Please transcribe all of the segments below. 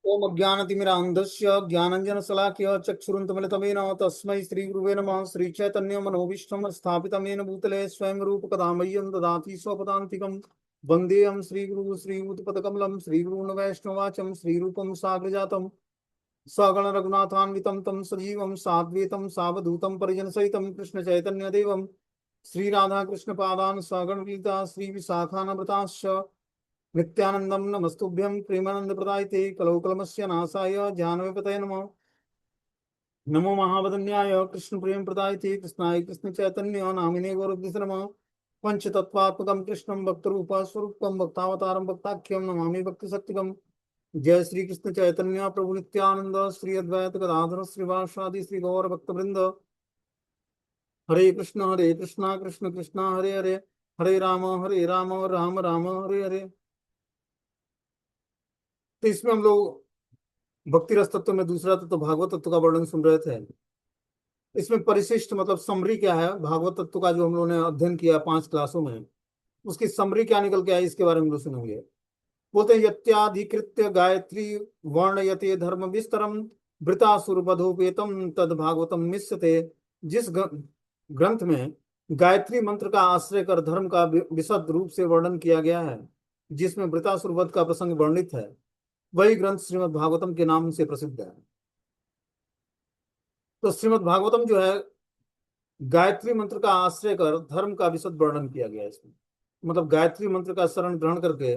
ओम अज्ञानतिमिरान्धस्य ज्ञानञ्जनशलाकया चक्षुरुन्मिलितमेन तस्मै श्रीगुरुवे नमः। श्रीचैतन्यमनोभीष्टं स्थापितं येन भूतले स्वयं रूपकदा मह्यं ददाति स्वपदान्तिकं। वन्देऽहं श्रीगुरुः श्रीयुतपदकमलं श्रीगुरून् वैष्णवाचं श्रीरूपं साग्रजातं सगण रघुनाथान्वितं तं सजीवं साद्वैतं सावधूतं परिजनसहितं कृष्णचैतन्यदेवं श्रीराधाकृष्णपादान् सगणगीता श्रीविशाखानमृताश्च नित्यानंदम नमस्तुभ्यं प्रेमानंद प्रदायते कलौ कलमस्य नाशाय जानवीपतये नमः। नमो महावदन्याय कृष्ण प्रेम प्रदायते कृष्णाय कृष्ण चैतन्य नामिने गौरभ्य नमः। पंचतत्वात्मकं कृष्णं भक्तरूप स्वरूपं भक्तावतारं भक्ताख्यं नमामि भक्ति सत्यकं। जय श्री कृष्ण चैतन्य प्रभु नित्यानंद श्री अद्वैत गदाधर श्रीवासादि श्री गौर भक्तवृंद। हरे कृष्णा कृष्ण कृष्णा हरे हरे, हरे राम राम राम हरे हरे। तो इसमें हम लोग भक्ति रस तत्व में दूसरा तत्व भागवत तत्व का वर्णन सुन रहे थे। इसमें परिशिष्ट मतलब समरी क्या है भागवत तत्व का, जो हम लोगों ने अध्ययन किया 5 क्लासों में, उसकी समरी क्या निकल के आई इसके बारे में हम लोग सुनेंगे। बोलते हैं यत्याधिकृत्य गायत्री वर्णयते धर्म विस्तरम वृतासुर बधोपेतम तद भागवतम मिश्यते। जिस ग्रंथ में गायत्री मंत्र का आश्रय कर धर्म का विशद रूप से वर्णन किया गया है, जिसमें वृतासुर वध का प्रसंग वर्णित है, वही ग्रंथ श्रीमद् भागवतम के नाम से प्रसिद्ध है। तो श्रीमद् भागवतम जो है गायत्री मंत्र का आश्रय कर धर्म का विशद वर्णन किया गया है इसमें। मतलब गायत्री मंत्र का शरण ग्रहण करके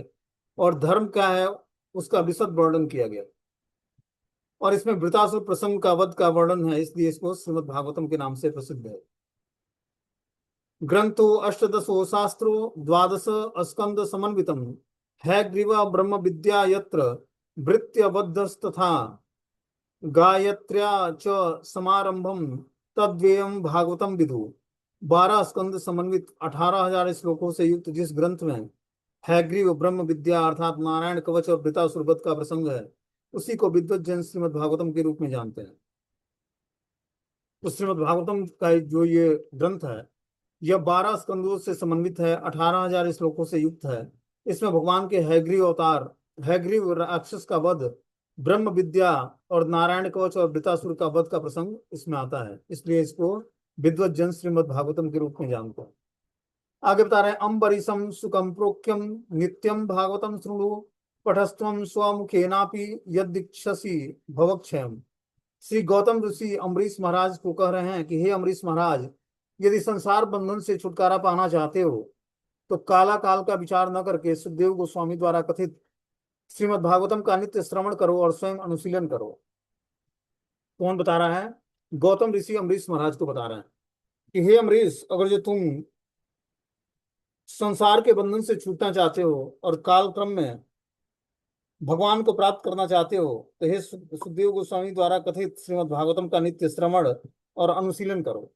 और धर्म क्या है उसका विशद वर्णन किया गया। और इसमें वृतासुर प्रसंग का वध का वर्णन है, इसलिए इसको श्रीमद् भागवतम के नाम से प्रसिद्ध है। ग्रंथो अष्टदशो शास्त्रो द्वादश स्कंद समन्वितम हैग्रीव ब्रह्म विद्या यत्र भृत्यबद्धस्तथा गायत्र्या च समारंभम तद्वेयम भागवतम विदु। 12 स्कंद समन्वित 18,000 श्लोकों से युक्त जिस ग्रंथ में हैग्रीव ब्रह्म विद्या अर्थात नारायण कवच और वृतासुर वध का प्रसंग है, उसी को विद्वत जन श्रीमद् भागवतम के रूप में जानते हैं। तो श्रीमद् भागवतम का जो ये ग्रंथ है यह 12 स्कंदों से समन्वित है, 18,000 श्लोकों से युक्त है। इसमें भगवान के हैग्रीव अवतार, हैग्रीव राक्षस का वध, ब्रह्म विद्या और नारायण कवच और वृतासुर का वध का प्रसंग इसमें आता है, इसलिए इसको विद्वत जन श्रीमद् भागवतम के रूप में जानते हैं। आगे बता रहे हैं अम्बरीशम सुखम प्रोक्यम नित्यम भागवतम शृणु पठस्त्वम स्वमुखेनापि यदीक्षसी भवक्षयम। श्री गौतम ऋषि अम्बरीश महाराज को कह रहे हैं कि हे अम्बरीश महाराज, यदि संसार बंधन से छुटकारा पाना चाहते हो तो काला काल का विचार न करके सुखदेव गोस्वामी द्वारा कथित श्रीमद् भागवतम का नित्य श्रवण करो और स्वयं अनुशीलन करो। कौन बता रहा है? गौतम ऋषि अम्बरीश महाराज को बता रहे हैं कि हे अम्बरीश, अगर जो तुम संसार के बंधन से छूटना चाहते हो और काल क्रम में भगवान को प्राप्त करना चाहते हो तो हे सुखदेव गोस्वामी द्वारा कथित श्रीमद् भागवतम का नित्य श्रवण और अनुशीलन करो।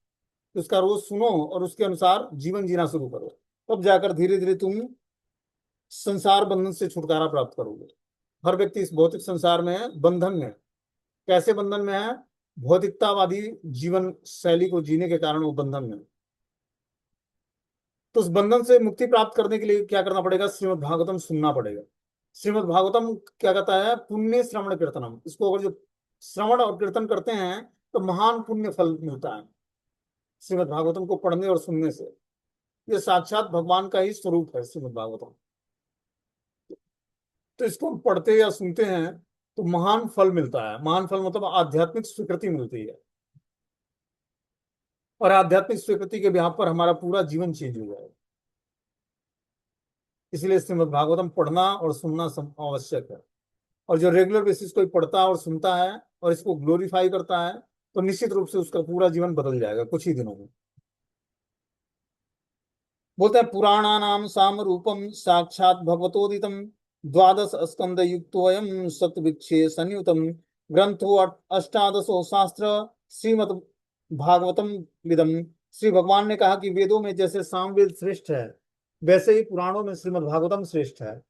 उसका रोज सुनो और उसके अनुसार जीवन जीना शुरू करो, तब जाकर धीरे धीरे तुम संसार बंधन से छुटकारा प्राप्त करोगे। हर व्यक्ति इस भौतिक संसार में है, बंधन में। कैसे बंधन में है? भौतिकतावादी जीवन शैली को जीने के कारण वो बंधन में। तो उस बंधन से मुक्ति प्राप्त करने के लिए क्या करना पड़ेगा? श्रीमद् भागवतम सुनना पड़ेगा। श्रीमद् भागवतम क्या कहता है? पुण्य श्रवण कीर्तनम। इसको अगर जो श्रवण और कीर्तन करते हैं तो महान पुण्य फल मिलता है श्रीमद् भागवतम को पढ़ने और सुनने से। ये साक्षात भगवान का ही स्वरूप है श्रीमद् भागवतम। तो इसको हम पढ़ते या सुनते हैं तो महान फल मिलता है। महान फल मतलब आध्यात्मिक स्वीकृति मिलती है, और आध्यात्मिक स्वीकृति के बिहाफ पर हमारा पूरा जीवन चेंज हो जाएगा। इसलिए श्रीमद् भागवतम पढ़ना और सुनना आवश्यक है। और जो रेगुलर बेसिस कोई पढ़ता और सुनता है और इसको ग्लोरीफाई करता है तो निश्चित रूप से उसका पूरा जीवन बदल जाएगा कुछ ही दिनों में। बोलते हैं पुराणानाम साम रूपम साक्षात भगवतोदितम द्वादश स्कंद युक्तोयम सतविक्षे संयुतम ग्रंथो अष्टादशो शास्त्र श्रीमद् भागवतम विदम। श्री भगवान ने कहा कि वेदों में जैसे सामवेद श्रेष्ठ है, वैसे ही पुराणों में श्रीमद् भागवतम श्रेष्ठ है।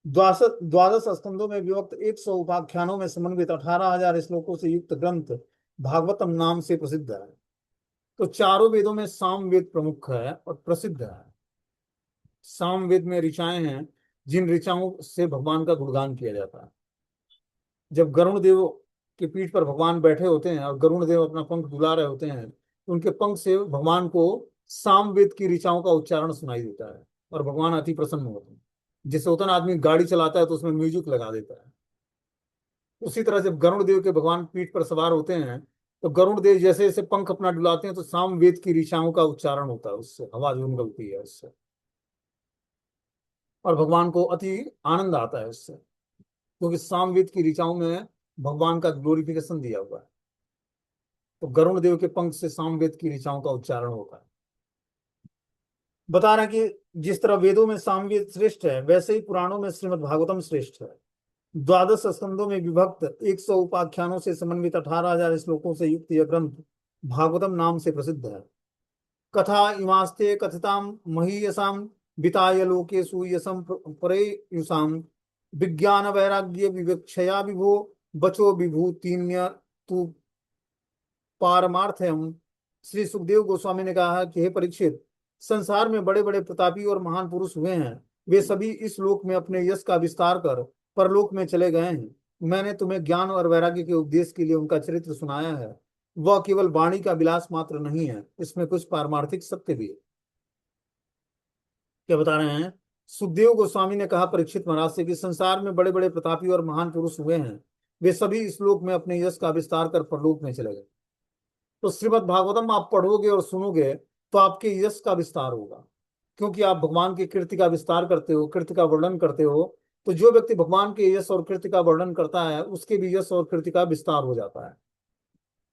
द्वादश द्वादश स्कंदों में विभक्त 100 उपाख्यानों में समन्वित 18,000 श्लोकों से युक्त ग्रंथ भागवतम नाम से प्रसिद्ध है। तो चारों वेदों में सामवेद प्रमुख है और प्रसिद्ध है। सामवेद में ऋचाएं हैं जिन ऋचाओं से भगवान का गुणगान किया जाता है। जब गरुण देव की पीठ पर भगवान बैठे होते हैं और गरुण देव अपना पंख डुला रहे होते हैं, तो उनके पंख से भगवान को सामवेद की ऋचाओं का उच्चारण सुनाई देता है और भगवान अति प्रसन्न होते हैं। जैसे होता है ना, आदमी गाड़ी चलाता है तो उसमें म्यूजिक लगा देता है, उसी तरह जब गरुण देव के भगवान पीठ पर सवार होते हैं, तो गरुण देव जैसे जैसे पंख अपना डुलाते हैं तो सामवेद की ऋचाओं का उच्चारण होता है, उससे हवा जो निकलती है उससे, और भगवान को अति आनंद आता है उससे, क्योंकि सामवेद की ऋचाओं में भगवान का ग्लोरिफिकेशन दिया हुआ है। तो गरुण देव के पंख से सामवेद की ऋचाओं का उच्चारण होता है। बता रहे हैं कि जिस तरह वेदों में सामवेद श्रेष्ठ है, वैसे ही पुराणों में श्रीमद् भागवतम श्रेष्ठ है। 12 स्कंदों में विभक्त 100 उपाख्यानों से समन्वित 18,000 श्लोकों से युक्त यह ग्रंथ भागवतम नाम से प्रसिद्ध है। कथा इमास्ते कथिताम महीयसाम विताय लोकेषु यशम परेयुषाम विज्ञान वैराग्य विवक्षया विभो बचो विभूतिन्य तु पारमार्थम। श्री सुखदेव गोस्वामी ने कहा कि हे परीक्षित, संसार में बड़े बड़े प्रतापी और महान पुरुष हुए हैं, वे सभी इस लोक में अपने यश का विस्तार कर परलोक में चले गए हैं। मैंने तुम्हें ज्ञान और वैराग्य के उपदेश के लिए उनका चरित्र सुनाया है। वह केवल वाणी का विलास मात्र नहीं है, इसमें कुछ पारमार्थिक सत्य भी है। क्या बता रहे हैं? सुखदेव गोस्वामी ने कहा परीक्षित महाराज से कि संसार में बड़े बड़े प्रतापी और महान पुरुष हुए हैं, वे सभी इस लोक में अपने यश का विस्तार कर परलोक में चले गए। तो श्रीमद् भागवतम आप पढ़ोगे और सुनोगे तो आपके यश का विस्तार होगा, क्योंकि आप भगवान की कीर्ति का विस्तार करते हो, कीर्ति का वर्णन करते हो। तो जो व्यक्ति भगवान के यश और कीर्ति का वर्णन करता है, उसके भी यश और कीर्ति का विस्तार हो जाता है।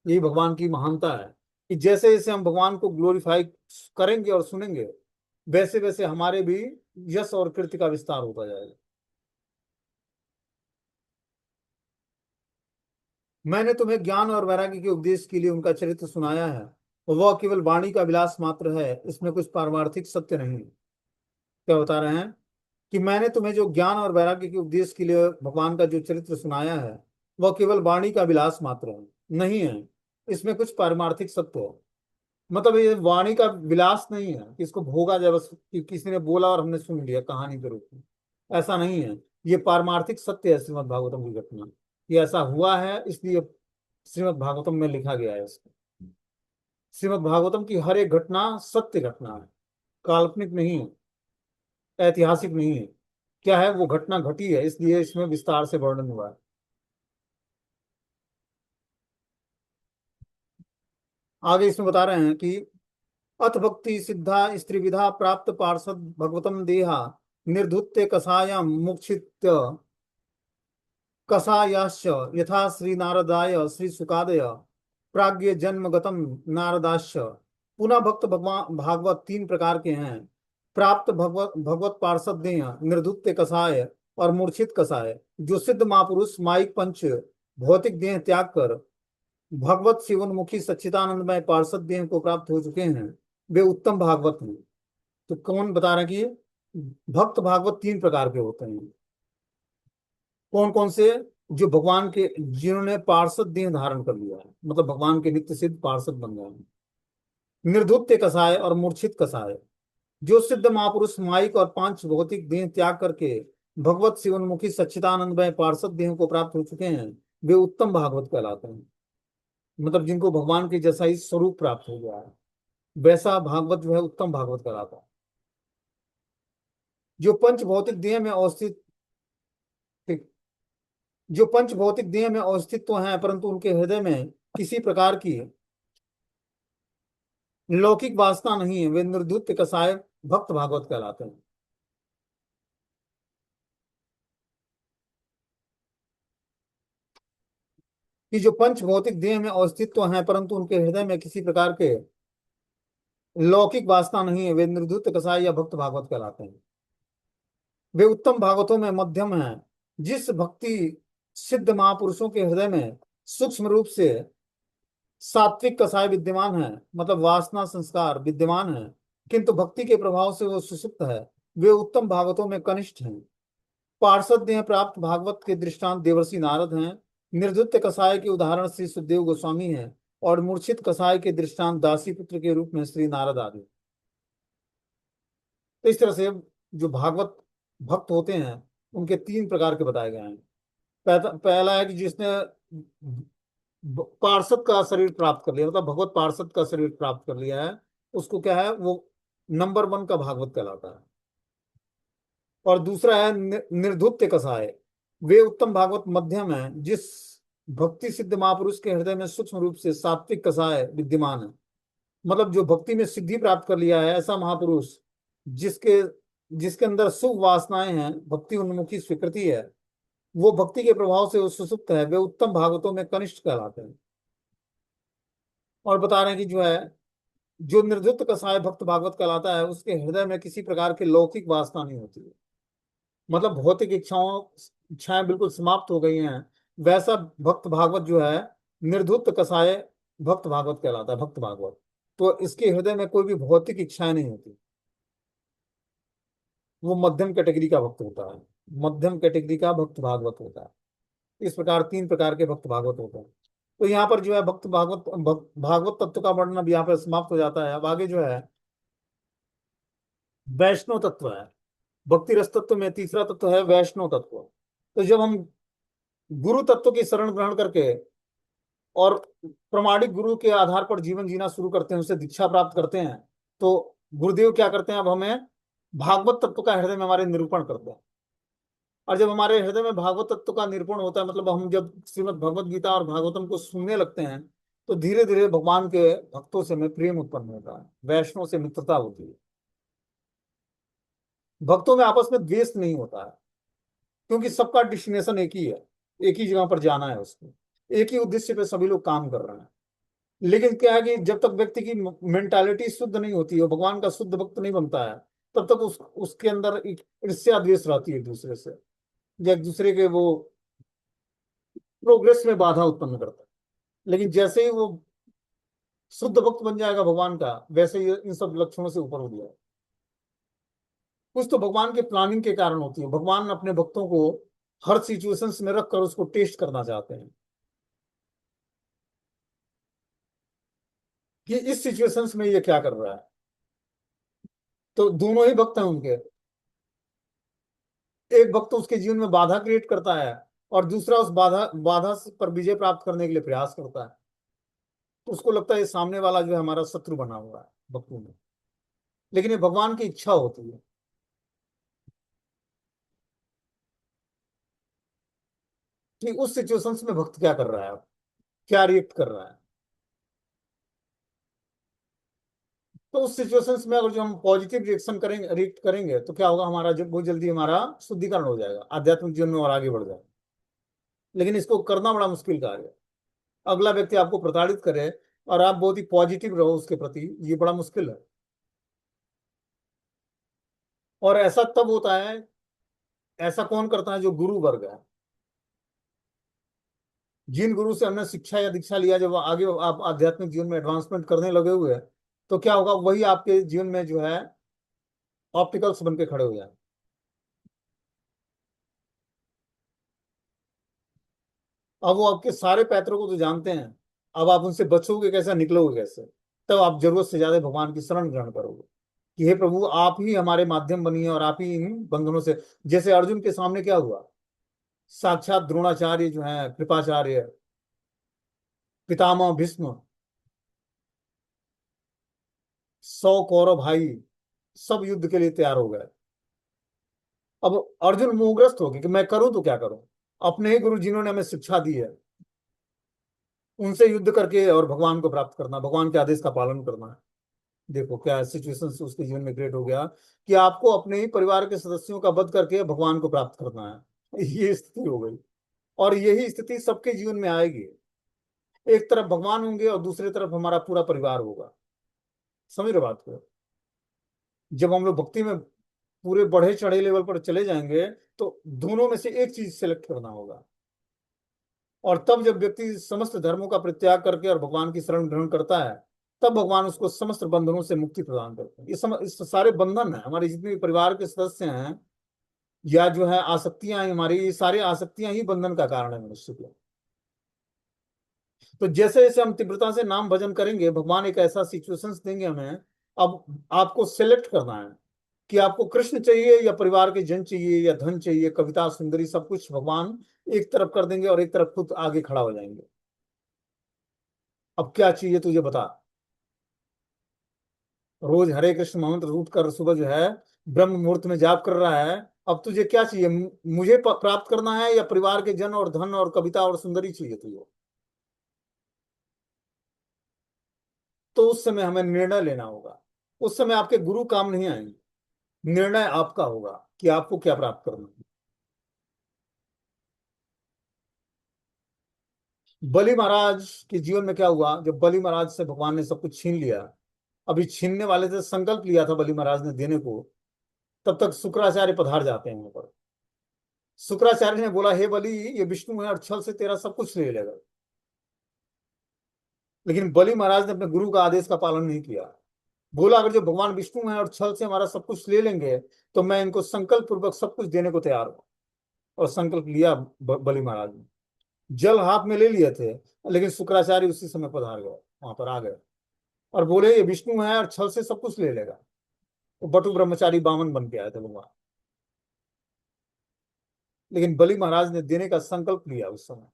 यही भगवान की महानता है कि जैसे जैसे हम भगवान को ग्लोरीफाई करेंगे और सुनेंगे, वैसे वैसे हमारे भी यश और कीर्ति का विस्तार होता जाएगा। मैंने तुम्हें ज्ञान और वैराग्य के उपदेश के लिए उनका चरित्र सुनाया है, और वह केवल वाणी का विलास मात्र है, इसमें कुछ पारमार्थिक सत्य नहीं। क्या बता रहे हैं कि मैंने तुम्हें जो ज्ञान और वैराग्य के उपदेश के लिए भगवान का जो चरित्र सुनाया है, वह केवल वाणी का विलास मात्र है, नहीं है, इसमें कुछ पारमार्थिक सत्य है। मतलब ये वाणी का विलास नहीं है कि इसको भोगा जाए बस, कि किसी ने बोला और हमने सुन लिया कहानी के रूप में, ऐसा नहीं है। ये पारमार्थिक सत्य है श्रीमद् भागवतम की घटना, ये ऐसा हुआ है, इसलिए श्रीमद् भागवतम में लिखा गया है इसको। श्रीमद् भागवतम की हर एक घटना सत्य घटना है, काल्पनिक नहीं है, ऐतिहासिक नहीं है। क्या है, वो घटना घटी है, इसलिए इसमें विस्तार से वर्णन हुआ है। आगे इसमें बता रहे हैं कि अथ भक्ति सिद्धा स्त्री विधा प्राप्त पार्षद भगवतम देहा निर्धुत्य कषायम मुक्षित्य कषायाश्च यथा श्री नारदाय श्री सुकादय प्राज्ञ जन्मगतम नारदाश्च। पुनः भक्त भगवान भागवत तीन प्रकार के हैं, प्राप्त भगवत भगवत पार्षद देह, निर्धुत्य कषाय और मूर्छित कषाय। जो सिद्ध महापुरुष माइक पंच भौतिक देह त्याग कर भगवत शिवोन्मुखी सच्चिदानंदमय पार्षद देह को प्राप्त हो चुके हैं, वे उत्तम भागवत हैं। तो कौन बता रहे हैं कि भक्त भागवत तीन प्रकार के होते हैं? कौन कौन से? जो भगवान के, जिन्होंने पार्षद देह धारण कर लिया है, मतलब भगवान के नित्य सिद्ध पार्षद बन गए हैं। निर्धुत्य कसाय और मूर्छित कसाय। जो सिद्ध महापुरुष माइक और पांच भौतिक देह त्याग करके भगवत शिवोन्मुखी सच्चिदानंदमय पार्षद देह को प्राप्त हो चुके हैं, वे उत्तम भागवत कहलाते हैं। मतलब जिनको भगवान के जैसा ही स्वरूप प्राप्त हो गया है, वैसा भागवत जो है उत्तम भागवत कहलाता है। जो पंच भौतिक देह में अवस्थित जो पंच भौतिक देह में अवस्थित तो हैं, परंतु उनके हृदय में किसी प्रकार की लौकिक वासना नहीं है, वे निर्धुत्य कसाय भक्त भागवत कहलाते हैं। कि जो पंच भौतिक देह में अवस्थित तो हैं, परंतु उनके हृदय में किसी प्रकार के लौकिक वासना नहीं है, वे निर्धुत्य कसाय या भक्त भागवत कहलाते हैं। वे उत्तम भागवतों में मध्यम हैं। जिस भक्ति सिद्ध महापुरुषों के हृदय में सूक्ष्म रूप से सात्विक कसाय विद्यमान है, मतलब वासना संस्कार विद्यमान है, किंतु भक्ति के प्रभाव से वो सुसुप्त है, वे उत्तम भागवतों में कनिष्ठ हैं। पार्षद देह प्राप्त भागवत के दृष्टांत देवर्षि नारद हैं। निर्धुत्य कसाय के उदाहरण श्री सुखदेव गोस्वामी हैं, और मूर्छित कसाय के दृष्टांत दासी पुत्र के रूप में श्री नारद आदि। तो इस तरह से जो भागवत भक्त होते हैं, उनके तीन प्रकार के बताए गए हैं। पहला है कि जिसने पार्षद का शरीर प्राप्त कर लिया, मतलब भगवत पार्षद का शरीर प्राप्त कर लिया है, उसको क्या है, वो नंबर 1 का भागवत कहलाता है। और दूसरा है निर्धुत्य कसाय। वे उत्तम भागवत मध्यम है, जिस भक्ति सिद्ध महापुरुष के हृदय में सूक्ष्म रूप से सात्विक कसाय विद्यमान है। मतलब जो भक्ति में सिद्धि प्राप्त कर लिया है, ऐसा महापुरुष जिसके जिसके अंदर शुभ वासनाएं हैं, भक्ति उन्मुखी स्वीकृति है, वो भक्ति के प्रभाव से वो सुसुप्त है, वे उत्तम भागवतों में कनिष्ठ कहलाते हैं। और बता रहे हैं कि जो है, जो निर्धुत कसाय भक्त भागवत कहलाता है, उसके हृदय में किसी प्रकार की लौकिक वासना नहीं होती है। मतलब भौतिक इच्छाएं बिल्कुल समाप्त हो गई हैं। वैसा भक्त भागवत जो है, निर्धुत कसाय भक्त भागवत कहलाता है, भक्त भागवत। तो इसके हृदय में कोई भी भौतिक इच्छाएं नहीं होती। वो मध्यम कैटेगरी का भक्त होता है, मध्यम कैटेगरी का भक्त भागवत होता है। इस प्रकार 3 प्रकार के भक्त भागवत होते हैं। तो यहाँ पर जो है भक्त भागवत तत्व का वर्णन अब यहाँ पर समाप्त हो जाता है। अब आगे जो है वैष्णव तत्व है। भक्ति रस तत्व में तीसरा तत्व है वैष्णव तत्व। तो जब हम गुरु तत्व की शरण ग्रहण करके और प्रमाणिक गुरु के आधार पर जीवन जीना शुरू करते हैं, उससे दीक्षा प्राप्त करते हैं, तो गुरुदेव क्या करते हैं, अब हमें भागवत तत्व का हृदय में हमारे निरूपण करते हैं। और जब हमारे हृदय में भागवत तत्व का निरूपण होता है, मतलब हम जब श्रीमद् भगवत गीता और भागवतम को सुनने लगते हैं, तो धीरे धीरे भगवान के भक्तों से में प्रेम उत्पन्न होता है, वैष्णव से मित्रता होती है। भक्तों में आपस में द्वेष नहीं होता है, क्योंकि सबका डेस्टिनेशन एक ही है, एक ही जगह पर जाना है उसको, एक ही उद्देश्य पे सभी लोग काम कर रहे हैं। लेकिन क्या है कि जब तक व्यक्ति की मेंटालिटी शुद्ध नहीं होती है, भगवान का शुद्ध भक्त नहीं बनता है, तब तक उसके अंदर एक ईर्ष्या द्वेष रहती है एक दूसरे से, या एक दूसरे के वो प्रोग्रेस में बाधा उत्पन्न करता है। लेकिन जैसे ही वो शुद्ध भक्त बन जाएगा भगवान का, वैसे ही इन सब लक्षणों से ऊपर हो गया। कुछ तो भगवान के प्लानिंग के कारण होती है। भगवान अपने भक्तों को हर सिचुएशंस में रखकर उसको टेस्ट करना चाहते हैं कि इस सिचुएशंस में ये क्या कर रहा है। तो दोनों ही भक्त हैं उनके। एक भक्त उसके जीवन में बाधा क्रिएट करता है, और दूसरा उस बाधा बाधा पर विजय प्राप्त करने के लिए प्रयास करता है। तो उसको लगता है ये सामने वाला जो है हमारा शत्रु बना हुआ है भक्तों में। लेकिन ये भगवान की इच्छा होती है कि उस सिचुएशंस में भक्त क्या कर रहा है, क्या रिएक्ट कर रहा है। तो उस सिचुएशंस में अगर जो हम पॉजिटिव रिएक्शन करेंगे, रिएक्ट करेंगे, तो क्या होगा, हमारा जब बहुत जल्दी हमारा शुद्धिकरण हो जाएगा, आध्यात्मिक जीवन में और आगे बढ़ जाएगा। लेकिन इसको करना बड़ा मुश्किल कार्य है। अगला व्यक्ति आपको प्रताड़ित करे और आप बहुत ही पॉजिटिव रहो उसके प्रति, ये बड़ा मुश्किल है। और ऐसा तब होता है, ऐसा कौन करता है, जो गुरु वर्ग है। जिन गुरु से हमने शिक्षा या दीक्षा लिया, जब आगे आप आध्यात्मिक जीवन में एडवांसमेंट करने लगे हुए हैं, तो क्या होगा, वही आपके जीवन में जो है ऑप्टिकल्स बन के खड़े हो जाए। अब वो आपके सारे पैतरों को तो जानते हैं। अब आप उनसे बचोगे कैसे, निकलोगे कैसे। तब आप जरूरत से ज्यादा भगवान की शरण ग्रहण करोगे कि हे प्रभु, आप ही हमारे माध्यम बनिए और आप ही इन बंधनों से। जैसे अर्जुन के सामने क्या हुआ, साक्षात द्रोणाचार्य जो है, कृपाचार्य, पितामह भीष्म, 100 कौरव भाई, सब युद्ध के लिए तैयार हो गए। अब अर्जुन मोहग्रस्त हो गए कि मैं करूं तो क्या करूं। अपने ही गुरु जिन्होंने हमें शिक्षा दी है, उनसे युद्ध करके और भगवान को प्राप्त करना, भगवान के आदेश का पालन करना है। देखो क्या सिचुएशन उसके जीवन में क्रिएट हो गया कि आपको अपने ही परिवार के सदस्यों का वध करके भगवान को प्राप्त करना है। ये स्थिति हो गई। और यही स्थिति सबके जीवन में आएगी। एक तरफ भगवान होंगे और दूसरी तरफ हमारा पूरा परिवार होगा। समझ रहे बात को। जब हम लोग भक्ति में पूरे बढ़े चढ़े लेवल पर चले जाएंगे, तो दोनों में से एक चीज सेलेक्ट करना होगा। और तब जब व्यक्ति समस्त धर्मों का परित्याग करके और भगवान की शरण ग्रहण करता है, तब भगवान उसको समस्त बंधनों से मुक्ति प्रदान करते हैं। इस सारे बंधन है हमारे जितने भी परिवार के सदस्य हैं, या जो है आसक्तियां हैं हमारी, ये सारी आसक्तियां ही बंधन का कारण है मनुष्य को। तो जैसे जैसे हम तीव्रता से नाम भजन करेंगे, भगवान एक ऐसा सिचुएशंस देंगे हमें। अब आपको सेलेक्ट करना है कि आपको कृष्ण चाहिए या परिवार के जन चाहिए या धन चाहिए, कविता सुंदरी, सब कुछ भगवान एक तरफ कर देंगे और एक तरफ खुद आगे खड़ा हो जाएंगे। अब क्या चाहिए तुझे बता। रोज हरे कृष्ण मंत्र रूट कर सुबह जो है ब्रह्म मुहूर्त में जाप कर रहा है। अब तुझे क्या चाहिए? मुझे प्राप्त करना है या परिवार के जन और धन और कविता और सुंदरी चाहिए तुझे? तो उस समय हमें निर्णय लेना होगा। उस समय आपके गुरु काम नहीं आएंगे, निर्णय आपका होगा कि आपको क्या प्राप्त करना है। बलि महाराज के जीवन में क्या हुआ? जब बलि महाराज से भगवान ने सब कुछ छीन लिया, अभी छीनने वाले से संकल्प लिया था बलि महाराज ने देने को, तब तक शुक्राचार्य पधार जाते हैं वहां पर। शुक्राचार्य ने बोला, हे बलि, ये विष्णु है और छल से तेरा सब कुछ ले लेगा। लेकिन बलि महाराज ने अपने गुरु का आदेश का पालन नहीं किया। बोला, अगर जो भगवान विष्णु है और छल से हमारा सब कुछ ले लेंगे तो मैं इनको संकल्प पूर्वक सब कुछ देने को तैयार हूं। और संकल्प लिया बलि महाराज ने। जल हाथ में ले लिए थे, लेकिन शुक्राचार्य उसी समय पधार गए, वहां पर आ गए और बोले, ये विष्णु है और छल से सब कुछ ले लेगा। वो बटु ब्रह्मचारी बामन बन के आए थे भगवान। लेकिन बलि महाराज ने देने का संकल्प लिया उस समय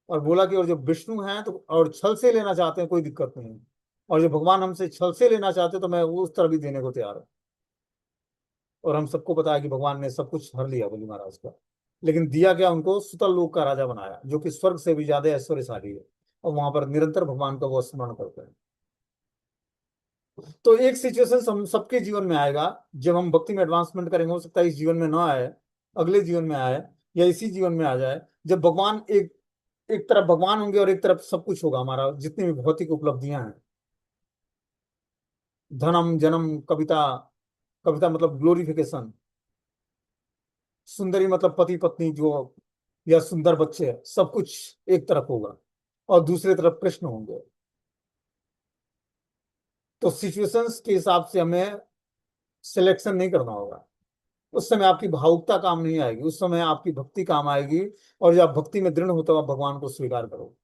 और बोला कि और जो विष्णु हैं तो और छल से लेना चाहते हैं कोई दिक्कत नहीं है, और जो भगवान हमसे छल से लेना चाहते हैं तो मैं उस तरह भी देने को तैयार हूँ। और हम सबको बताया कि भगवान ने सब कुछ हर लिया बलि महाराज का। लेकिन दिया क्या? उनको सुतल लोक का राजा बनाया, जो कि स्वर्ग से भी ज्यादा ऐश्वर्यशाली है, और वहां पर निरंतर भगवान का वो स्मरण करते हैं। तो एक सिचुएशन हम सबके जीवन में आएगा जब हम भक्ति में एडवांसमेंट करेंगे। हो सकता है इस जीवन में ना आए, अगले जीवन में आए, या इसी जीवन में आ जाए, जब भगवान एक एक तरफ भगवान होंगे और एक तरफ सब कुछ होगा हमारा, जितनी भी भौतिक उपलब्धियां हैं, धनम जन्म कविता, कविता मतलब ग्लोरिफिकेशन, सुंदरी मतलब पति पत्नी जो, या सुंदर बच्चे, सब कुछ एक तरफ होगा और दूसरी तरफ कृष्ण होंगे। तो सिचुएशंस के हिसाब से हमें सिलेक्शन नहीं करना होगा। उस समय आपकी भावुकता काम नहीं आएगी, उस समय आपकी भक्ति काम आएगी। और जब आप भक्ति में दृढ़ होते हो आप भगवान को स्वीकार करो।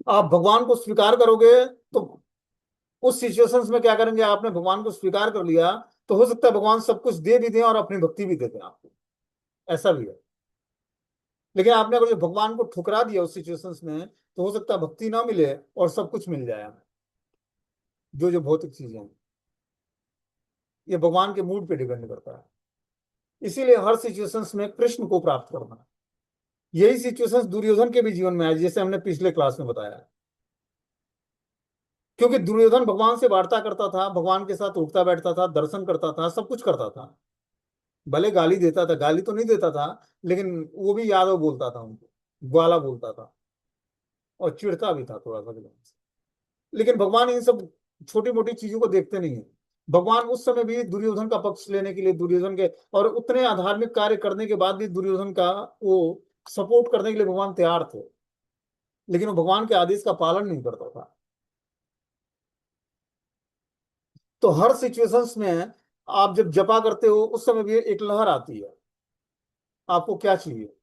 आप भगवान को स्वीकार करोगे तो उस सिचुएशंस में क्या करेंगे? आपने भगवान को स्वीकार कर लिया तो हो सकता है भगवान सब कुछ दे भी दें और अपनी भक्ति भी दे दें आपको, ऐसा भी है। लेकिन आपने अगर जो भगवान को ठुकरा दिया उस सिचुएशंस में, तो हो सकता है भक्ति ना मिले और सब कुछ मिल जाए हमें, जो जो भौतिक चीजें हैं। ये भगवान के मूड पे डिपेंड करता है। इसीलिए हर सिचुएशंस में कृष्ण को प्राप्त करना। यही सिचुएशंस दुर्योधन के भी जीवन में आए, जैसे हमने पिछले क्लास में बताया। क्योंकि दुर्योधन भगवान से वार्ता करता था, भगवान के साथ उठता बैठता था, दर्शन करता था, सब कुछ करता था। भले गाली देता था, गाली तो नहीं देता था, लेकिन वो भी यादव बोलता था उनको, ग्वाला बोलता था, और चिढ़ता भी था थोड़ा सा भगवान से। लेकिन भगवान इन सब छोटी मोटी चीजों को देखते नहीं है। भगवान उस समय भी दुर्योधन का पक्ष लेने के लिए, दुर्योधन के और उतने अधार्मिक कार्य करने के बाद भी दुर्योधन का वो सपोर्ट करने के लिए भगवान तैयार थे। लेकिन वो भगवान के आदेश का पालन नहीं करता था। तो हर सिचुएशंस में आप जब जपा करते हो उस समय भी एक लहर आती है। आपको क्या चाहिए?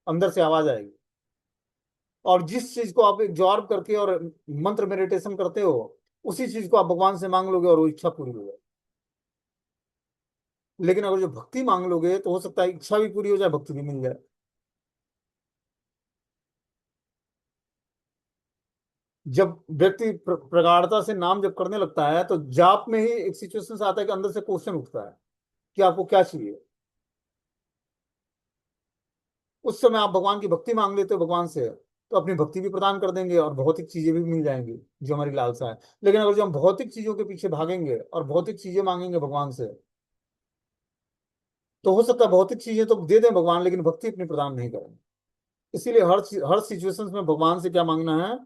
अंदर से आवाज आएगी। और जिस चीज को आप एब्जॉर्ब करके और मंत्र मेडिटेशन करते हो, उसी चीज को आप भगवान से मांग लोगे और वो इच्छा पूरी हो जाए। लेकिन अगर जो भक्ति मांग लोगे तो हो सकता है इच्छा भी पूरी हो जाए, भक्ति भी मिल जाए। जब व्यक्ति प्रगाढ़ता से नाम जब करने लगता है तो जाप में ही एक सिचुएशन आता है कि अंदर से क्वेश्चन उठता है कि आपको क्या चाहिए। उस समय आप भगवान की भक्ति मांग लेते हो भगवान से, तो अपनी भक्ति भी प्रदान कर देंगे और भौतिक चीजें भी मिल जाएंगी जो हमारी लालसा है। लेकिन अगर जो हम भौतिक चीजों के पीछे भागेंगे और भौतिक चीजें मांगेंगे भगवान से, तो हो सकता है भौतिक चीजें तो दे दें भगवान, लेकिन भक्ति अपनी प्रदान नहीं करेंगे। इसीलिए हर सिचुएशन में भगवान से क्या मांगना है?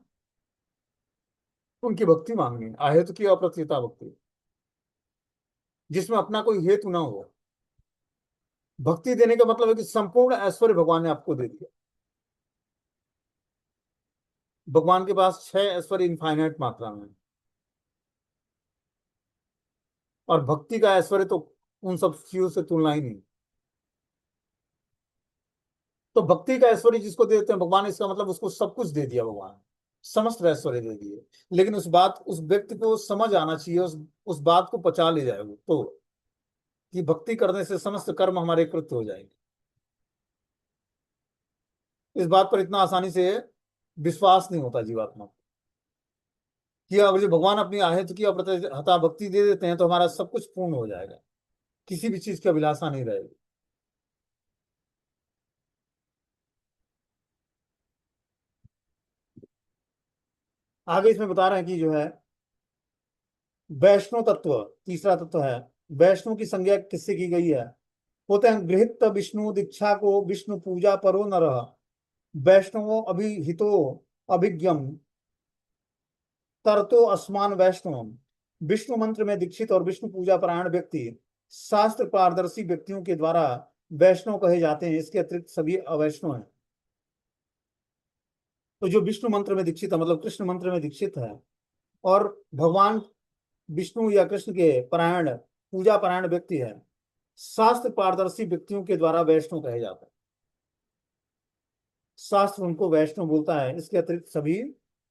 उनकी भक्ति मांगनी है, अहेतु की अप्रतिहता भक्ति, जिसमें अपना कोई हेतु ना हो। भक्ति देने का मतलब है कि संपूर्ण ऐश्वर्य भगवान ने आपको दे दिया। भगवान के पास 6 ऐश्वर्य इनफाइनाइट मात्रा में है। और भक्ति का ऐश्वर्य तो उन सब चीजों से तुलना ही नहीं। तो भक्ति का ऐश्वर्य जिसको देते हैं भगवान, इसका मतलब उसको सब कुछ दे दिया भगवान। समस्त ऐश्वर्य दे दिए, लेकिन उस व्यक्ति को समझ आना चाहिए, उस बात को पचा ले जाए वो तो, कि भक्ति करने से समस्त कर्म हमारे कृत्य हो जाएंगे। इस बात पर इतना आसानी से विश्वास नहीं होता जीवात्मा को, कि अगर जो भगवान अपनी आहेत की अप्रतिहता भक्ति दे देते हैं तो हमारा सब कुछ पूर्ण हो जाएगा, किसी भी चीज की अभिलाषा नहीं रहेगी। आगे इसमें बता रहे हैं कि जो है वैष्णव तत्व, तीसरा तत्व है, वैष्णव की संज्ञा किससे की गई है? होते हैं गृहित विष्णु दीक्षा को विष्णु पूजा परो नरः, वैष्णवो अभिहितो अभिज्ञम तरतो अस्मान वैष्णवम। विष्णु मंत्र में दीक्षित और विष्णु पूजा परायण व्यक्ति शास्त्र पारदर्शी व्यक्तियों के द्वारा वैष्णव कहे जाते हैं, इसके अतिरिक्त सभी अवैष्णव हैं। तो जो विष्णु मंत्र में दीक्षित है, मतलब कृष्ण मंत्र में दीक्षित है, और भगवान विष्णु या कृष्ण के परायण पूजा परायण व्यक्ति है, शास्त्र पारदर्शी व्यक्तियों के द्वारा वैष्णव कहे जाते हैं। शास्त्र उनको वैष्णव बोलता है, इसके अतिरिक्त सभी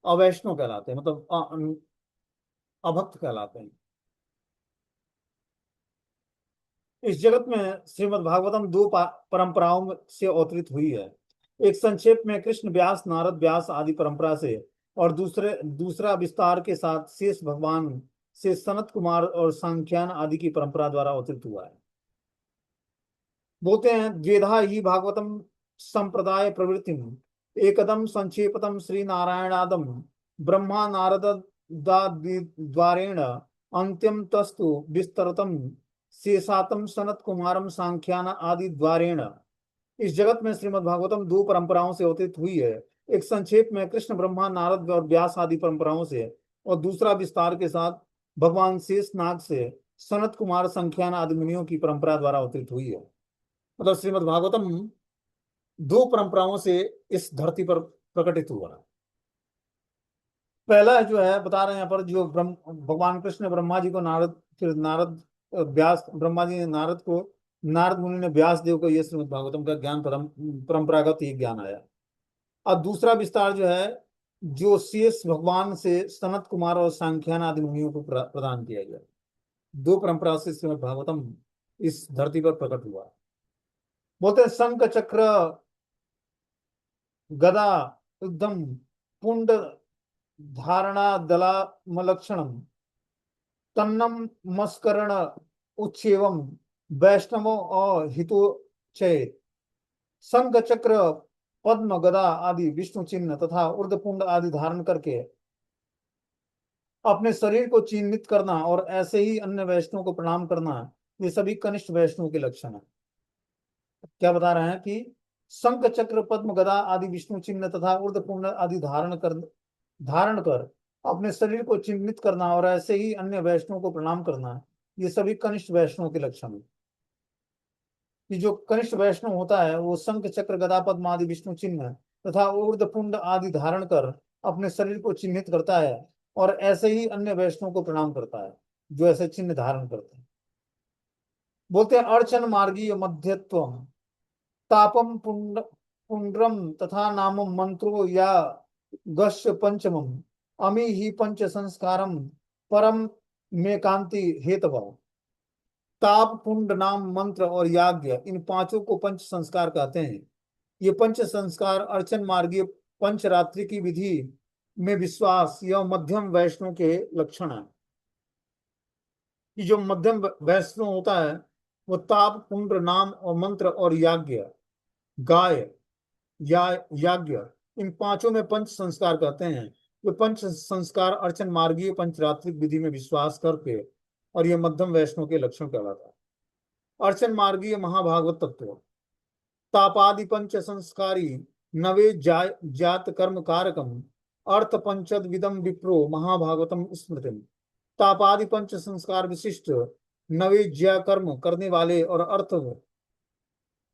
अवैष्णव कहलाते हैं, मतलब अभक्त कहलाते हैं। इस जगत में श्रीमद् भागवतम दो परंपराओं से अवतरित हुई है। एक संक्षेप में कृष्ण व्यास नारद व्यास आदि परंपरा से, और दूसरा विस्तार के साथ शेष भगवान से सनत कुमार और सांख्यान आदि की परंपरा द्वारा अवतरित हुआ है। बोलते हैं द्वेधा ही भागवतम संप्रदाय प्रवृत्ति, एकदम संक्षेपतम श्री नारायणादम ब्रह्मा नारद द्वारेण अंत्यम तस्तु विस्तरतम शेषातम सनत कुमारम सांख्यान आदि द्वारेण। इस जगत में श्रीमद् भागवतम दो परंपराओं से अवतरित हुई है। एक संक्षेप में कृष्ण ब्रह्मा नारद और व्यास आदि परंपराओं से, और दूसरा विस्तार के साथ भगवान शेष नाग से सनत कुमार संख्यान आदि मुनियों की परंपरा द्वारा अवतरित हुई है। मतलब श्रीमद् भागवतम दो परंपराओं से इस धरती पर प्रकटित हुआ है। पहला जो है बता रहे हैं यहाँ पर, जो भगवान कृष्ण ने ब्रह्मा जी को नारद, फिर नारद व्यास, ब्रह्मा जी ने नारद को, नारद मुनि ने व्यास देव को, ये श्रीमद् भागवतम का ज्ञान परंपरागत ये ज्ञान आया। अब दूसरा विस्तार जो है, जो शेष भगवान से सनत कुमार और सांख्यान आदि मुनियों को प्रदान किया गया। दो परंपरा से श्रीमद् भागवतम इस धरती पर प्रकट हुआ। बोलते हैं शंख चक्र गदा युद्धम पुंड धारणा दलामलक्षणम तन्नम मस्करण उच्छेवम वैष्णवो और हितो चेत। शंख चक्र पद्म गदा आदि विष्णु चिन्ह तथा ऊर्ध्वपुंड आदि धारण करके अपने शरीर को चिन्हित करना और ऐसे ही अन्य वैष्णव को प्रणाम करना, ये सभी कनिष्ठ वैष्णव के लक्षण है। क्या बता रहे हैं कि शंख चक्र पद्म गदा आदि विष्णु चिन्ह तथा ऊर्ध्वपुंड आदि धारण कर अपने शरीर को चिन्हित करना और ऐसे ही अन्य वैष्णव को प्रणाम करना, ये सभी कनिष्ठ वैष्णव के लक्षण है। कि जो कनिष्ठ वैष्णव होता है वो शंख चक्र गदा पद्म आदि विष्णु चिन्ह तथा ऊर्ध्वपुंड आदि धारण कर अपने शरीर को चिन्हित करता है और ऐसे ही अन्य वैष्णव को प्रणाम करता है जो ऐसे चिन्ह धारण करते हैं। बोलते हैं अर्चन मार्गीय मध्यत्व तापम पुंड्रम तथा नामम मंत्रो या गश्य पंचमम अमी ही पंच संस्कारम परम में कांति हेतव। ताप पुंड नाम मंत्र और याज्ञ, इन पांचों को पंच संस्कार कहते हैं। ये पंच संस्कार अर्चन मार्गीय पंचरात्रि की विधि में विश्वास यह मध्यम वैष्णव के लक्षण है। कि जो मध्यम वैष्णव होता है वो ताप पुंड नाम और मंत्र और याज्ञ गाय या याज्ञ, इन पांचों में पंच संस्कार कहते हैं। ये पंच संस्कार अर्चन मार्गीय पंचरात्रिक विधि में विश्वास करके, और ये मध्यम वैष्णव के लक्षण कहलाता है। अर्चन मार्गीय महाभागवत तत्व तापादि पंच संस्कारी नवे जात कर्म कारकम अर्थ पंचद विदम विप्रो महाभागवतम स्मृतिम। तापादि पंच संस्कार विशिष्ट नवे ज्या कर्म करने वाले और अर्थ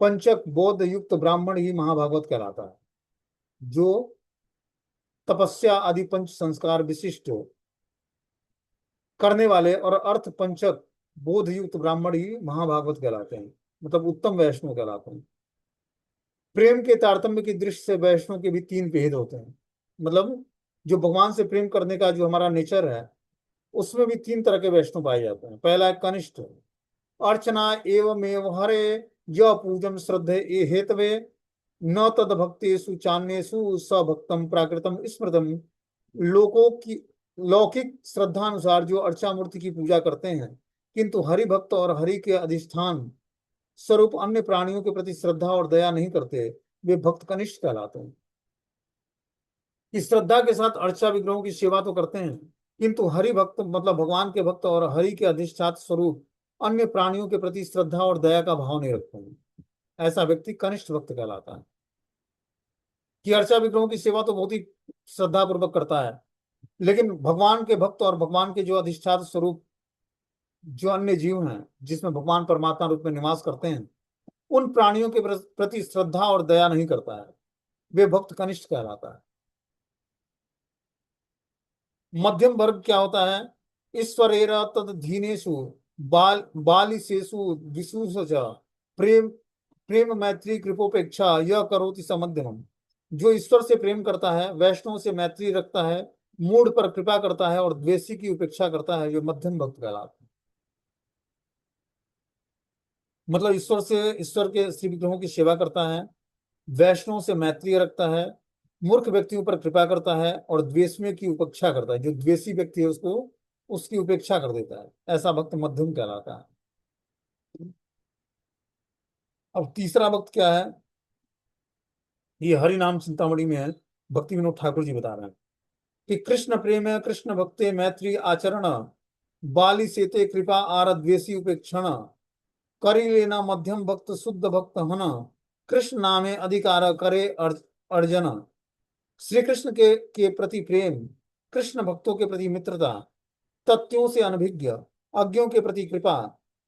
पंचक बोध युक्त ब्राह्मण ही महाभागवत कहलाता है। जो तपस्या आदि पंच संस्कार विशिष्ट करने वाले और अर्थ पंचक बोध युक्त ब्राह्मण ही महाभागवत कहलाते हैं, मतलब उत्तम वैष्णव कहलाते हैं। प्रेम के तारतम्य की दृष्टि से वैष्णव के भी तीन भेद होते हैं। मतलब जो भगवान से प्रेम करने का जो हमारा नेचर है, उसमें भी तीन तरह के वैष्णव पाए जाते हैं। पहला है कनिष्ठ, अर्चना एवमेव हरे य पूजन श्रद्धे ये हेतवे न तद भक्तेषु चान्येषु स भक्तम प्राकृतम स्मृतम। लोगों की लौकिक श्रद्धानुसार जो अर्चा मूर्ति की पूजा करते हैं, किंतु हरि भक्त और हरि के अधिष्ठान स्वरूप अन्य प्राणियों के प्रति श्रद्धा और दया नहीं करते, वे भक्त कनिष्ठ कहलाते हैं। इस श्रद्धा के साथ अर्चा विग्रहों की सेवा तो करते हैं, किंतु हरि भक्त मतलब भगवान के भक्त और हरि के अधिष्ठात स्वरूप अन्य प्राणियों के प्रति श्रद्धा और दया का भाव नहीं रखते हैं। ऐसा व्यक्ति कनिष्ठ भक्त कहलाता है। कि अर्चा विग्रहों की सेवा तो बहुत ही श्रद्धा पूर्वक करता है, लेकिन भगवान के भक्त और भगवान के जो अधिष्ठात स्वरूप जो अन्य जीव हैं, जिसमें भगवान परमात्मा रूप में निवास करते हैं, उन प्राणियों के प्रति श्रद्धा और दया नहीं करता है, वे भक्त कनिष्ठ कहलाता है। मध्यम वर्ग क्या होता है? ईश्वरेर तदधीनेषु बालिशेषु विशुष प्रेम प्रेम मैत्री कृपोपेक्षा यह करोति समध्यमम। जो ईश्वर से प्रेम करता है, वैष्णव से मैत्री रखता है, मूढ़ पर कृपा करता है और द्वेषी की उपेक्षा करता है, जो मध्यम भक्त कहलाता है। मतलब ईश्वर के श्री विग्रहों की सेवा करता है, वैष्णव से मैत्री रखता है, मूर्ख व्यक्तियों पर कृपा करता है और द्वेषियों की उपेक्षा करता है। जो द्वेषी व्यक्ति है उसको उसकी उपेक्षा कर देता है, ऐसा भक्त मध्यम कहलाता है। अब तीसरा भक्त क्या है? ये हरि नाम चिंतामणि में है, भक्ति विनोद ठाकुर जी बता रहे हैं कि कृष्ण प्रेम कृष्ण भक्ते मैत्री आचरण बाली सेते कृपा आर द्वेषी उपेक्षण करी लेना मध्यम भक्त शुद्ध भक्त हन कृष्ण नामे अधिकार करे अर्जन। श्री कृष्ण के प्रति प्रेम, कृष्ण भक्तों के प्रति मित्रता, तत्वों से अनभिज्ञ, अज्ञों के प्रति कृपा,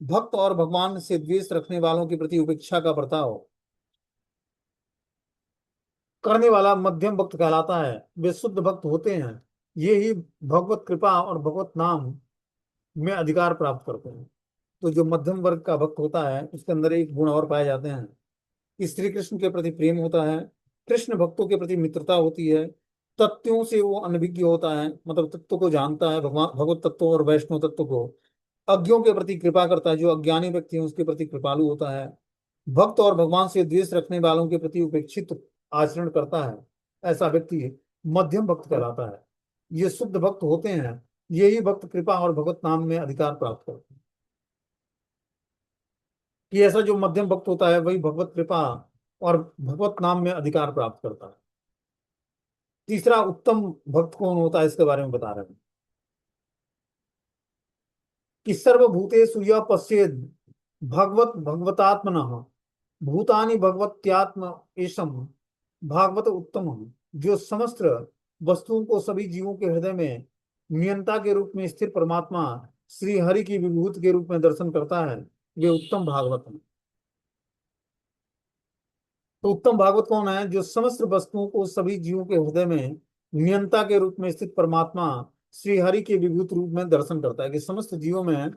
भक्त और भगवान से द्वेष रखने वालों के प्रति उपेक्षा का बर्ताव करने वाला मध्यम भक्त कहलाता है। वे शुद्ध भक्त होते हैं, ये ही भगवत कृपा और भगवत नाम में अधिकार प्राप्त करते हैं। तो जो मध्यम वर्ग का भक्त होता है, उसके अंदर एक गुण और पाए जाते हैं कि श्री कृष्ण के प्रति प्रेम होता है, कृष्ण भक्तों के प्रति मित्रता होती है, तत्वों से वो अनभिज्ञ होता है, मतलब तत्व को जानता है, भगवान भगवत तत्व और वैष्णव तत्व को। अज्ञों के प्रति कृपा करता है, जो अज्ञानी व्यक्ति है उसके प्रति कृपालु होता है। भक्त और भगवान से द्वेष रखने वालों के प्रति उपेक्षित आचरण करता है, ऐसा व्यक्ति मध्यम भक्त कहलाता है। ये शुद्ध भक्त होते हैं, यही भक्त कृपा और भगवत नाम में अधिकार प्राप्त करते हैं। कि ऐसा जो मध्यम भक्त होता है वही भगवत कृपा और भगवत नाम में अधिकार प्राप्त करता है। तीसरा उत्तम भक्त कौन होता है, इसके बारे में बता रहे हैं कि सर्वभूतेषु यः पश्येद भगवत भगवतात्मनः भूतानि भगवत्यात्म एषम भागवत उत्तम। जो समस्त वस्तुओं को सभी जीवों के हृदय में नियंता के रूप में स्थिर परमात्मा श्री हरि की विभूति के रूप में दर्शन करता है, वे उत्तम भागवत है। तो उत्तम भागवत कौन है? जो समस्त वस्तुओं को सभी जीवों के हृदय में नियंता के रूप में स्थित परमात्मा श्री हरि के विभूत रूप में दर्शन करता है, कि समस्त जीवों में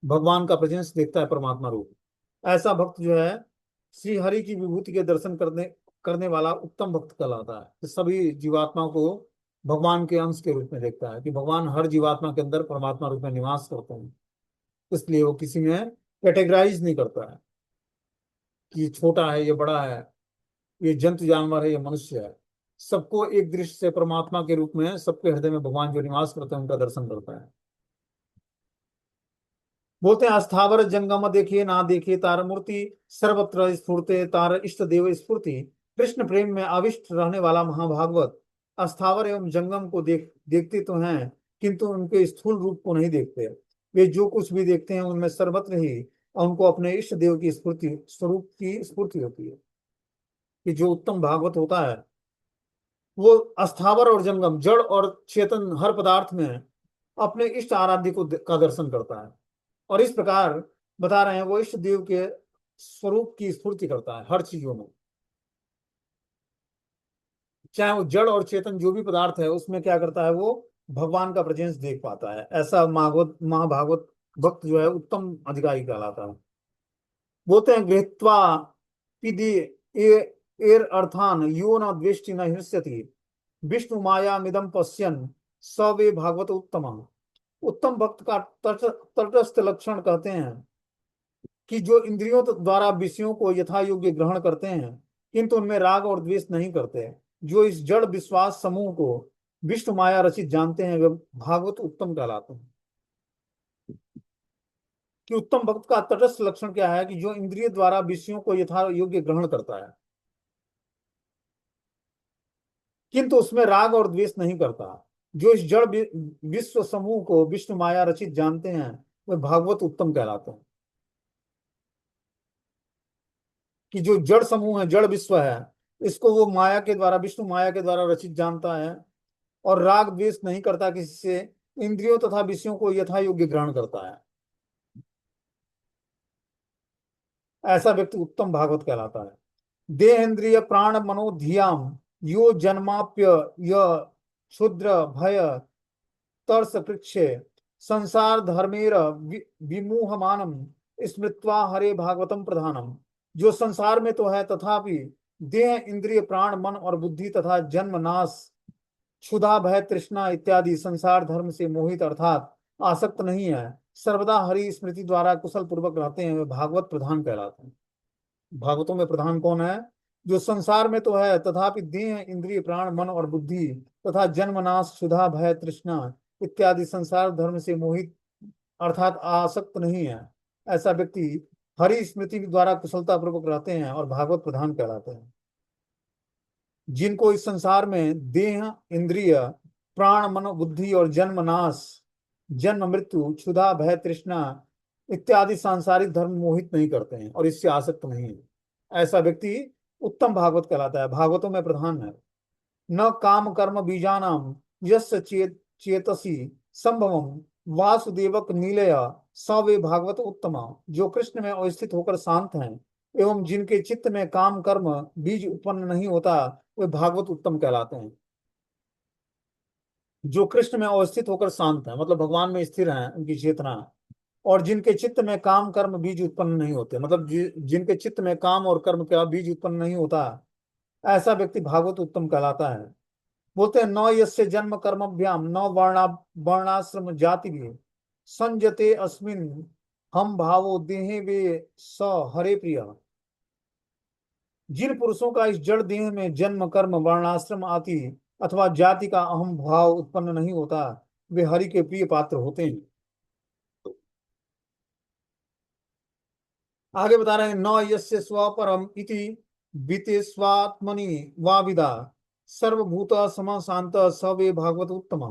भगवान का प्रेजेंस देखता है, परमात्मा रूप। ऐसा भक्त जो है श्री हरि की विभूति के दर्शन करने करने वाला उत्तम भक्त कहलाता है। कि सभी जीवात्मा को भगवान के अंश के रूप में देखता है, कि भगवान हर जीवात्मा के अंदर परमात्मा रूप में निवास करते हैं, इसलिए वो किसी में कैटेगराइज नहीं करता है कि ये छोटा है, ये बड़ा है, ये जंतु जानवर है, ये मनुष्य है। सबको एक दृष्टि से परमात्मा के रूप में सबके हृदय में भगवान जो निवास करते हैं उनका दर्शन करता है। बोलते हैं अस्थावर जंगम देखे ना देखे तार मूर्ति सर्वत्र स्फुरते तार इष्ट देव स्फूर्ति। कृष्ण प्रेम में आविष्ट रहने वाला महाभागवत अस्थावर एवं जंगम को देखते तो हैं, किंतु उनके स्थूल रूप को नहीं देखते। वे जो कुछ भी देखते हैं उनमें सर्वत्र ही उनको अपने इष्ट देव की स्फूर्ति स्वरूप की स्फूर्ति होती है। कि जो उत्तम भागवत होता है वो अस्थावर और जंगम, जड़ और चेतन हर पदार्थ में अपने इष्ट आराध्य का दर्शन करता है। और इस प्रकार बता रहे हैं वो इष्ट देव के स्वरूप की स्फूर्ति करता है हर चीजों में, चाहे वो जड़ और चेतन जो भी पदार्थ है उसमें क्या करता है, वो भगवान का प्रेजेंस देख पाता है। ऐसा महाभागवत भक्त जो है उत्तम अधिकारी कहलाता है। बोलते हैं गृहीत्वा पिदी एर अर्थान यो न द्वेष्टि न हृष्यति विष्णु माया मिदम पश्यन स वे भागवत उत्तम। उत्तम भक्त का तटस्थ लक्षण कहते हैं कि जो इंद्रियों द्वारा विषयों को यथा योग्य ग्रहण करते हैं किंतु उनमें राग और द्वेष नहीं करते, जो इस जड़ विश्वास समूह को विष्णु माया रचित जानते हैं, वे भागवत उत्तम कहलाते हैं। कि उत्तम भक्त का तटस्थ लक्षण क्या है? कि जो इंद्रिय द्वारा विषयों को यथा योग्य ग्रहण करता है किंतु उसमें राग और द्वेष नहीं करता, जो इस जड़ विश्व समूह को विष्णु माया रचित जानते हैं, वे भागवत उत्तम कहलाते हैं। कि जो जड़ समूह है, जड़ विश्व है, इसको वो माया के द्वारा, विष्णु माया के द्वारा रचित जानता है और राग द्वेष नहीं करता किसी से, इंद्रियों तथा विषयों को यथा योग्य ग्रहण करता है, ऐसा व्यक्ति उत्तम भागवत कहलाता है। देहेन्द्रिय प्राण मनोधियाम यो जन्माप्य य क्षुद्र भय तर्स पृक्षे संसार धर्मेर विमूहमानम स्मृत्वा हरे भागवतम प्रधानम। जो संसार में तो है तथापि देह इंद्रिय प्राण मन और बुद्धि तथा जन्म नाश क्षुधा भय तृष्णा इत्यादि संसार धर्म से मोहित अर्थात आसक्त नहीं है, सर्वदा हरि स्मृति द्वारा कुशल पूर्वक रहते हैं, वे भागवत प्रधान कहलाते हैं। भागवतों में प्रधान कौन है? जो संसार में तो है तथापि देह इंद्रिय प्राण मन और बुद्धि तथा जन्मनाश क्षुधा भय तृष्णा इत्यादि संसार धर्म से मोहित अर्थात आसक्त नहीं है, ऐसा व्यक्ति हरि स्मृति द्वारा कुशलता पूर्वक रहते हैं और भागवत प्रधान कहलाते हैं। जिनको इस संसार में देह इंद्रिय प्राण मन बुद्धि और जन्मनाश जन्म मृत्यु क्षुधा भय तृष्णा इत्यादि सांसारिक धर्म मोहित नहीं करते हैं और इससे आसक्त नहीं है, ऐसा व्यक्ति उत्तम भागवत कहलाता है, भागवतों में प्रधान है। न काम कर्म बीजानाम यस्य चेतसी संभवम वासुदेवक नीलया स वे भागवत उत्तमा। जो कृष्ण में अवस्थित होकर शांत हैं एवं जिनके चित्त में काम कर्म बीज उत्पन्न नहीं होता, वे भागवत उत्तम कहलाते हैं। जो कृष्ण में अवस्थित होकर शांत है मतलब भगवान में स्थिर है उनकी चेतना, और जिनके चित्त में काम कर्म बीज उत्पन्न नहीं होते, मतलब जिनके चित्त में काम और कर्म का बीज उत्पन्न नहीं होता, ऐसा व्यक्ति भागवत उत्तम कहलाता है। बोलते हैं न यस्य जन्म कर्मभ्याम न वर्णाश्रम जाति भी संजते अस्मिन हम भावो देहे वे स हरे प्रिय। जिन पुरुषों का इस जड़ देह में जन्म कर्म वर्णाश्रम आदि अथवा जाति का अहम भाव उत्पन्न नहीं होता, वे हरि के प्रिय पात्र होते हैं। आगे बता रहे हैं न यस्य स्वपरम इति बीते स्वात्मनि वाविदा सर्वभूत सम शांत स वे भागवत उत्तम।